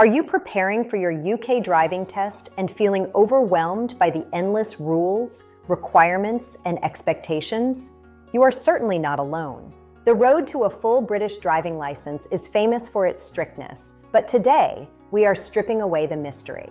Are you preparing for your UK driving test and feeling overwhelmed by the endless rules, requirements, and expectations? You are certainly not alone. The road to a full British driving license is famous for its strictness, but today, we are stripping away the mystery.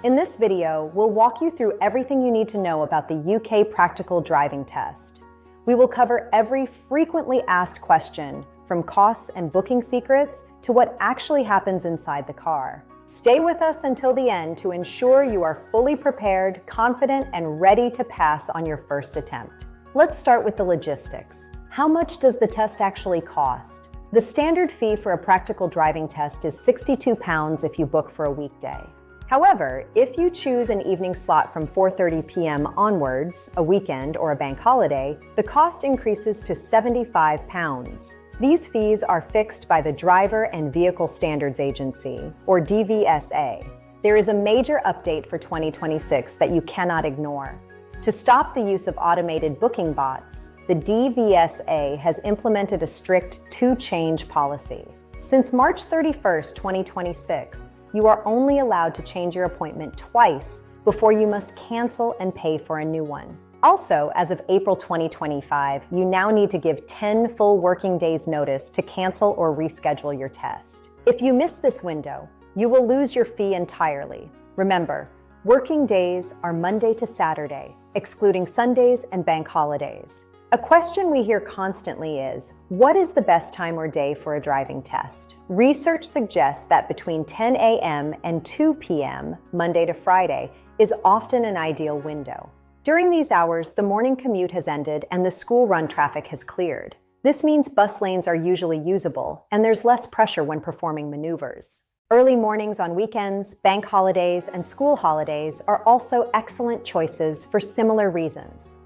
In this video, we'll walk you through everything you need to know about the UK practical driving test. We will cover every frequently asked question, from costs and booking secrets to what actually happens inside the car. Stay with us until the end to ensure you are fully prepared, confident, and ready to pass on your first attempt. Let's start with the logistics. How much does the test actually cost? The standard fee for a practical driving test is £62 if you book for a weekday. However, if you choose an evening slot from 4:30 p.m. onwards, a weekend or a bank holiday, the cost increases to £75. These fees are fixed by the Driver and Vehicle Standards Agency, or DVSA. There is a major update for 2026 that you cannot ignore. To stop the use of automated booking bots, the DVSA has implemented a strict two-change policy. Since March 31st, 2026, you are only allowed to change your appointment twice before you must cancel and pay for a new one. Also, as of April 2025, you now need to give 10 full working days notice to cancel or reschedule your test. If you miss this window, you will lose your fee entirely. Remember, working days are Monday to Saturday, excluding Sundays and bank holidays. A question we hear constantly is, what is the best time or day for a driving test? Research suggests that between 10 a.m. and 2 p.m., Monday to Friday, is often an ideal window. During these hours, the morning commute has ended and the school run traffic has cleared. This means bus lanes are usually usable, and there's less pressure when performing maneuvers. Early mornings on weekends, bank holidays, and school holidays are also excellent choices for similar reasons.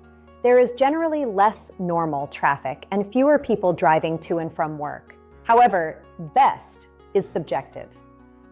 There is generally less normal traffic and fewer people driving to and from work. However, best is subjective.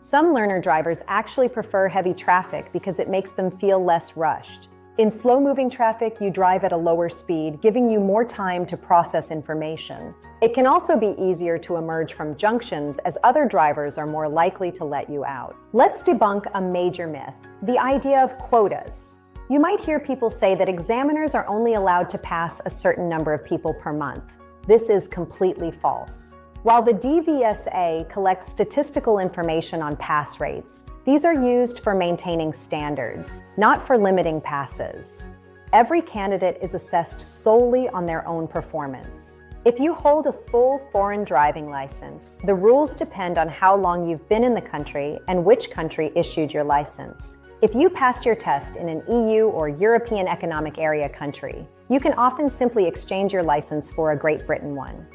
Some learner drivers actually prefer heavy traffic because it makes them feel less rushed. In slow-moving traffic, you drive at a lower speed, giving you more time to process information. It can also be easier to emerge from junctions as other drivers are more likely to let you out. Let's debunk a major myth, the idea of quotas. You might hear people say that examiners are only allowed to pass a certain number of people per month. This is completely false. While the DVSA collects statistical information on pass rates, these are used for maintaining standards, not for limiting passes. Every candidate is assessed solely on their own performance. If you hold a full foreign driving license, the rules depend on how long you've been in the country and which country issued your license. If you passed your test in an EU or European Economic Area country, you can often simply exchange your license for a Great Britain one.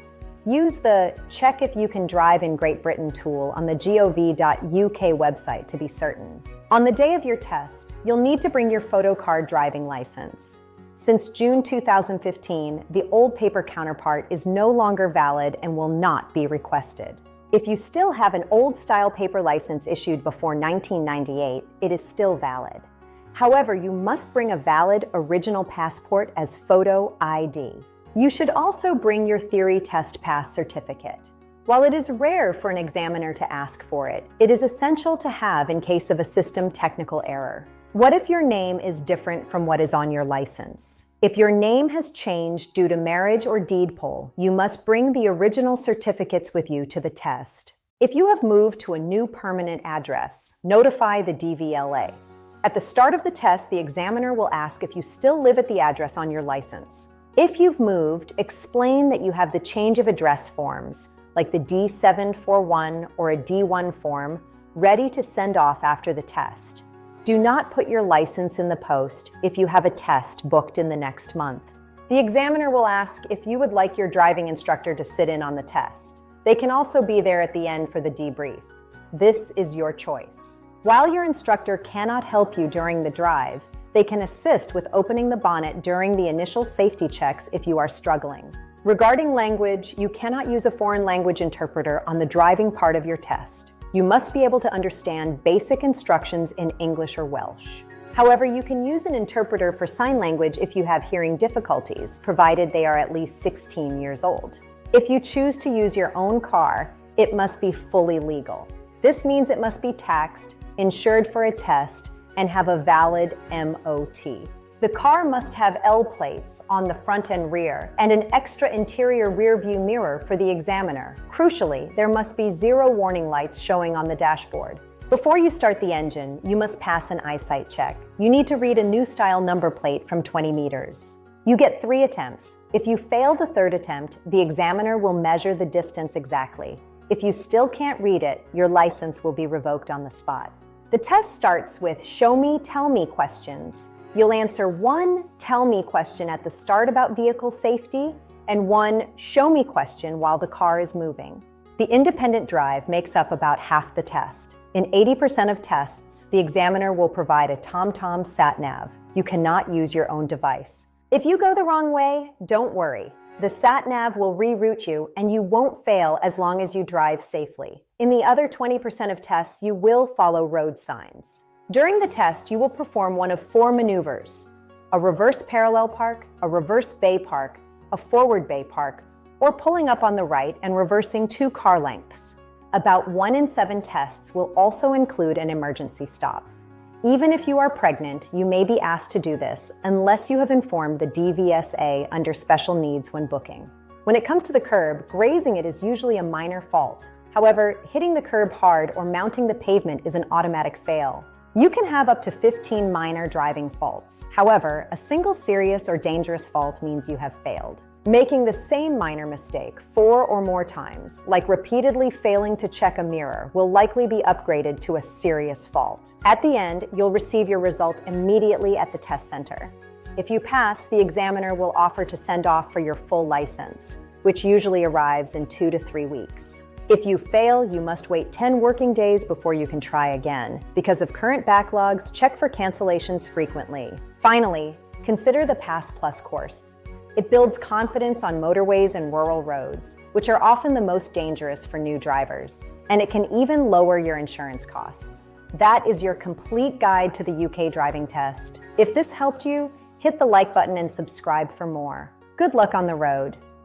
Use the Check If You Can Drive in Great Britain tool on the gov.uk website to be certain. On the day of your test, you'll need to bring your photocard driving license. Since June 2015, the old paper counterpart is no longer valid and will not be requested. If you still have an old-style paper license issued before 1998, it is still valid. However, you must bring a valid original passport as photo ID. You should also bring your theory test pass certificate. While it is rare for an examiner to ask for it, it is essential to have in case of a system technical error. What if your name is different from what is on your license? If your name has changed due to marriage or deed poll, you must bring the original certificates with you to the test. If you have moved to a new permanent address, notify the DVLA. At the start of the test, the examiner will ask if you still live at the address on your license. If you've moved, explain that you have the change of address forms, like the D741 or a D1 form, ready to send off after the test. Do not put your license in the post if you have a test booked in the next month. The examiner will ask if you would like your driving instructor to sit in on the test. They can also be there at the end for the debrief. This is your choice. While your instructor cannot help you during the drive, they can assist with opening the bonnet during the initial safety checks if you are struggling. Regarding language, you cannot use a foreign language interpreter on the driving part of your test. You must be able to understand basic instructions in English or Welsh. However, you can use an interpreter for sign language if you have hearing difficulties, provided they are at least 16 years old. If you choose to use your own car, it must be fully legal. This means it must be taxed, insured for a test, and have a valid MOT. The car must have L plates on the front and rear, and an extra interior rear view mirror for the examiner. Crucially, there must be 0 warning lights showing on the dashboard. Before you start the engine, you must pass an eyesight check. You need to read a new style number plate from 20 meters. You get 3 attempts. If you fail the 3rd attempt, the examiner will measure the distance exactly. If you still can't read it, your license will be revoked on the spot. The test starts with show me, tell me questions. You'll answer 1 tell me question at the start about vehicle safety and 1 show me question while the car is moving. The independent drive makes up about half the test. In 80% of tests, the examiner will provide a TomTom sat-nav. You cannot use your own device. If you go the wrong way, don't worry. The sat-nav will reroute you and you won't fail as long as you drive safely. In the other 20% of tests, you will follow road signs. During the test, you will perform one of 4 maneuvers: a reverse parallel park, a reverse bay park, a forward bay park, or pulling up on the right and reversing 2 car lengths. About 1 in 7 tests will also include an emergency stop. Even if you are pregnant, you may be asked to do this unless you have informed the DVSA under special needs when booking. When it comes to the curb, grazing it is usually a minor fault. However, hitting the curb hard or mounting the pavement is an automatic fail. You can have up to 15 minor driving faults. However, a single serious or dangerous fault means you have failed. Making the same minor mistake 4 or more times, like repeatedly failing to check a mirror, will likely be upgraded to a serious fault. At the end, you'll receive your result immediately at the test center. If you pass, the examiner will offer to send off for your full license, which usually arrives in 2 to 3 weeks. If you fail, you must wait 10 working days before you can try again. Because of current backlogs, check for cancellations frequently. Finally, consider the Pass Plus course. It builds confidence on motorways and rural roads, which are often the most dangerous for new drivers, and it can even lower your insurance costs. That is your complete guide to the UK driving test. If this helped you, hit the like button and subscribe for more. Good luck on the road.